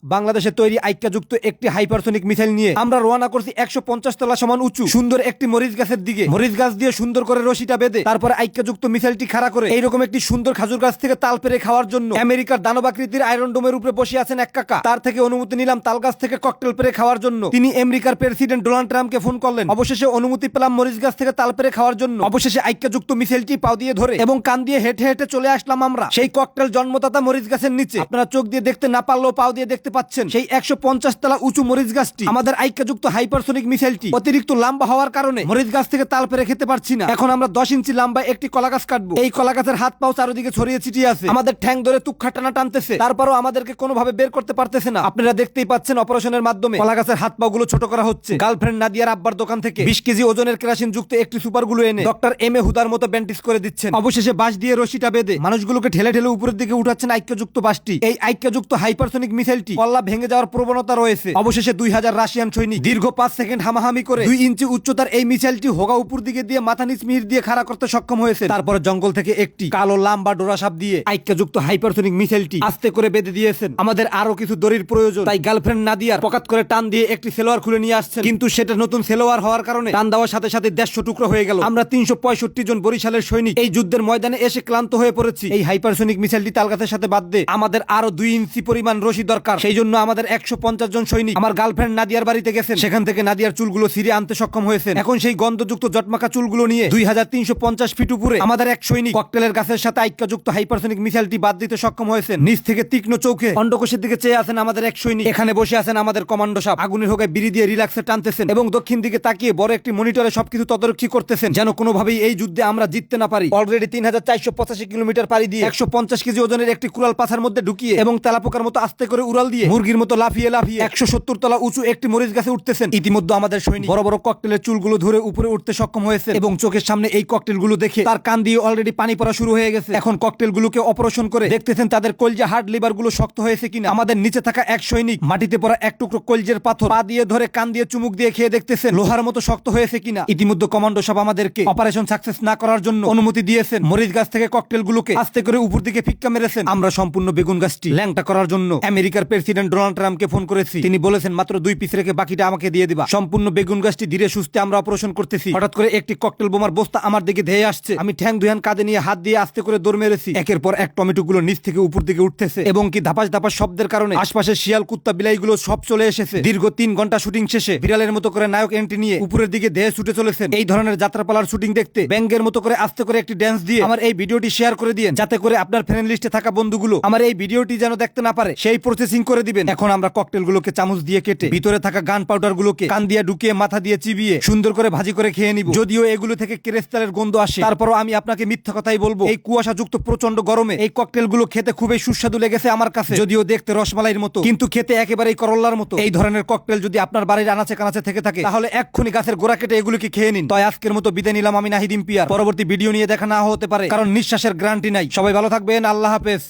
বাংলাদেশে তৈরি আইক্যাযুক্ত একটি হাইপারসনিক মিসাইল নিয়ে আমরা রওনা করছি 150 তলা সমান উঁচু সুন্দর একটি মরিচ গাছের দিকে। মরিচ গাছ দিয়ে সুন্দর করে রশিটা বেঁধে তারপরে আইক্যাযুক্ত মিসাইলটি খাড়া করে এইরকম একটি সুন্দর খাজুর গাছ থেকে তাল পেরে খাওয়ার জন্য আমেরিকার দানবাকৃতির আয়রন ডোমের উপরে বসে আছেন এক কাকা। তার থেকে অনুমতি নিলাম তাল গাছ থেকে ককটেল পেরে খাওয়ার জন্য। তিনি আমেরিকার প্রেসিডেন্ট ডোনাল্ড ট্রাম্পকে ফোন করলেন। অবশেষে অনুমতি পেলাম মরিচ গাছ থেকে তাল পেরে খাওয়ার জন্য। অবশেষে আইক্যাযুক্ত মিসাইলটি পাও দিয়ে ধরে এবং কান দিয়ে হেঁটে হেঁটে চলে আসলাম আমরা সেই ককটেল জন্মদাতা মরিচ গাছের নিচে। আপনারা চোখ দিয়ে দেখতে না পারলেও পাও দিয়ে দেখতে পাচ্ছেন সেই 150 তলা উঁচু মরিচ গাছটি। আমাদের আইক্যাযুক্ত হাইপারসনিক মিসাইলটি অতিরিক্ত লম্বা হওয়ার কারণে মরিচ গাছ থেকে তাল পেরে খেতে পারছি না। এখন আমরা 10 ইঞ্চি লম্বা একটি কলা গাছ কাটবো। এই কলা গাছের হাত পাও চারিদিকে ছড়িয়ে ছিটিয়ে আছে। আমাদের ঠ্যাং ধরে তুক্ষা টানা টানতেছে, তারপরও আমাদেরকে কোনোভাবে বের করতে পারতেছে না। আপনারা দেখতেই পাচ্ছেন অপারেশনের মাধ্যমে কলা গাছের হাত পাও গুলো ছোট করা হচ্ছে। গার্লফ্রেন্ড নাদিয়ার আব্বার দোকান থেকে 20 কেজি ওজনের কেরাসিন যুক্ত একটি সুপার গুলো এনে ডক্টর এম এ হুদার মতো ব্যান্ডেজ করে দিচ্ছেন। অবশেষে বাঁশ দিয়ে রশিটা বেঁধে মানুষগুলোকে ঠেলে ঠেলে উপরের দিকে উঠাচ্ছেন আইক্যাযুক্ত বাঁশটি। এই আইক্যাযুক্ত হাইপারসনিক মিসাইলটি কল্লা ভেঙে যাওয়ার প্রবণতা রয়েছে। অবশেষে 2000 রাশিয়ান সৈনিক দীর্ঘ 5 সেকেন্ড হামাহামি করে 2 ইঞ্চি উচ্চতার এই মিসাইলটি হোগা উপর দিকে দিয়ে মাথা নিচ মিহির দিয়ে খাড়া করতে সক্ষম হয়েছে। তারপরে জঙ্গল থেকে একটি কালো লাম্বা ডোরা সাপ দিয়ে আইক্যাযুক্ত হাইপারসনিক মিসাইলটি আস্তে করে বেঁধে দিয়েছেন। আমাদের আরো কিছু দড়ির প্রয়োজন, তাই গার্লফ্রেন্ড নাদিয়ার পকেট করে টান দিয়ে একটি সেলোয়ার খুলে নিয়ে আসছেন। কিন্তু সেটা নতুন সেলোয়ার হওয়ার কারণে টান দেওয়ার সাথে সাথে 150 টুকরো হয়ে গেল। আমরা 365 জন বরিশালের সৈনিক এই যুদ্ধের ময়দানে এসে ক্লান্ত হয়ে পড়েছি। এই হাইপারসনিক মিসাইলটি তালগাছের সাথে বাঁধতে আমাদের আরো 2 ইঞ্চি পরিমাণ রশি দরকার। সেই জন্য আমাদের 150 জন সৈনিক আমার গার্লফ্রেন্ড নাদিয়ার বাড়িতে গেছেন। সেখান থেকে নাদিয়ার চুলগুলো ছিঁড়ে আনতে সক্ষম হয়েছেন। এখন সেই গন্ধযুক্ত জটমাকা চুলগুলো নিয়ে 2350 ফিট উপরে আমাদের এক সৈনিক ককটেলের গাছের সাথে আইক্যাযুক্ত হাইপারসনিক মিসাইলটি বাদ দিতে সক্ষম হয়েছেন। নিচ থেকে তীক্ষ্ণ চোখে অন্ডকোষের দিকে চেয়ে আছেন আমাদের এক সৈনিক। এখানে বসে আছেন আমাদের কমান্ডো সাহেব, আগুনের হোগায় বিড়ি দিয়ে রিল্যাক্সে টানতেছেন এবং দক্ষিণ দিকে তাকিয়ে বড় একটি মনিটরে সবকিছু তদারকি করতেছেন যেন কোনোভাবেই এই যুদ্ধে আমরা জিততে না পারি। অলরেডি 3485 কিলোমিটার পাড়ি দিয়ে 150 কেজি ওজনের একটি কুড়াল পাছার মধ্যে ঢুকিয়ে এবং তেলাপোকার মতো আস্তে করে উড়াল দিয়ে মুরগির মতো লাফিয়ে লাফিয়ে 170 তলা উঁচু একটি মরিচ গাছে উঠতেছেন। ইতিমধ্যে আমাদের সৈনিক বড় বড় ককটেলের চুলগুলো ধরে উপরে উঠতে সক্ষম হয়েছে এবং চোখের সামনে এই ককটেলগুলো দেখে তার কান দিয়ে অলরেডি পানি পড়া শুরু হয়ে গেছে। এখন ককটেলগুলোকে অপারেশন করে দেখতেছেন তাদের কলজা হার্ট লিভার গুলো শক্ত হয়েছে কিনা। আমাদের নিচে থাকা এক সৈনিক মাটিতে পড়া এক টুকরো কলজের পাথর পা দিয়ে ধরে কান দিয়ে চুমুক দিয়ে খেয়ে দেখতেছেন লোহার মতো শক্ত হয়েছে কিনা। ইতিমধ্যে কমান্ডো সাহেব আমাদেরকে অপারেশন সাকসেস না করার জন্য অনুমতি দিয়েছেন। মরিচ গাছ থেকে ককটেলগুলোকে আস্তে করে উপর দিকে ফিক্কা মেরেছেন। আমরা সম্পূর্ণ বেগুন গাছটি ল্যাংটা করার জন্য আমেরিকার প্রেসিডেন্ট ডোনাল্ড ট্রাম্পকে ফোন করেছি। তিনি বলেছেন মাত্র 2 পিস রেখে বাকিটা আমাকে দিয়ে দিবা। সম্পূর্ণ বেগুন গাছটি ধীরে সুস্থে আমরা অপারেশন করতেছি। হঠাৎ করে একটি ককটেল বোমার বস্তা আমার দিকে ধেয়ে আসছে। আমি ঠ্যাং দুহান কাঁধে নিয়ে হাত দিয়ে আস্তে করে দৌড় মেরেছি। একের পর এক টমেটো গুলো নিচ থেকে উপর দিকে উঠতেছে এবং কি ধাপাস ধাপাস শব্দের কারণে আশপাশের শিয়াল কুত্তা বিলাইগুলো সব চলে এসেছে। দীর্ঘ 3 ঘন্টা শুটিং শেষে বিড়ালের মতো করে নায়ক এন্ট্রি নিয়ে উপরের দিকে ধেয়ে ছুটে চলেছেন। এই ধরনের যাত্রাপালার শুটিং দেখতে ব্যাঙ্গের মতো করে আস্তে করে একটি ড্যান্স দিয়ে আমার এই ভিডিওটি শেয়ার করে দিয়েন, যাতে করে আপনার ফ্রেন্ড লিস্টে থাকা বন্ধুগুলো আমার এই ভিডিওটি যেন দেখতে না পারে সেই প্রসেসিং করে দিবেন। এখন আমরা ককটেলগুলোকে চামচ দিয়ে কেটে ভিতরে থাকা গান পাউডার গুলোকে কান দিয়ে ঢুকিয়ে মাথা দিয়ে চিবিয়ে সুন্দর করে ভাজি করে খেয়ে নিব। যদিও এগুলো থেকে ক্রিস্টালের গন্ধ আসে, তারপরও আমি আপনাকে মিথ্যা কথাই বলবো। এই কুয়াশাযুক্ত প্রচন্ড গরমে এই ককটেলগুলো খেতে খুবই সুস্বাদু লেগেছে আমার কাছে। যদিও দেখতে রসমালাইয়ের মতো কিন্তু খেতে একেবারেই করল্লার মতো। এই ধরনের ককটেল যদি আপনার বাড়ির আনাচে কানাচে থেকে থাকে তাহলে এক্ষুনি গাছের গোড়া কেটে এগুলোকে খেয়ে নিন। তাই আজকের মতো বিদায় নিলাম আমি নাহিদ ইম্পিয়ার। পরবর্তী ভিডিও নিয়ে দেখা না হতে পারে, কারণ নিঃশ্বাসের গ্যারান্টি নাই। সবাই ভালো থাকবেন, আল্লাহ হাফেজ।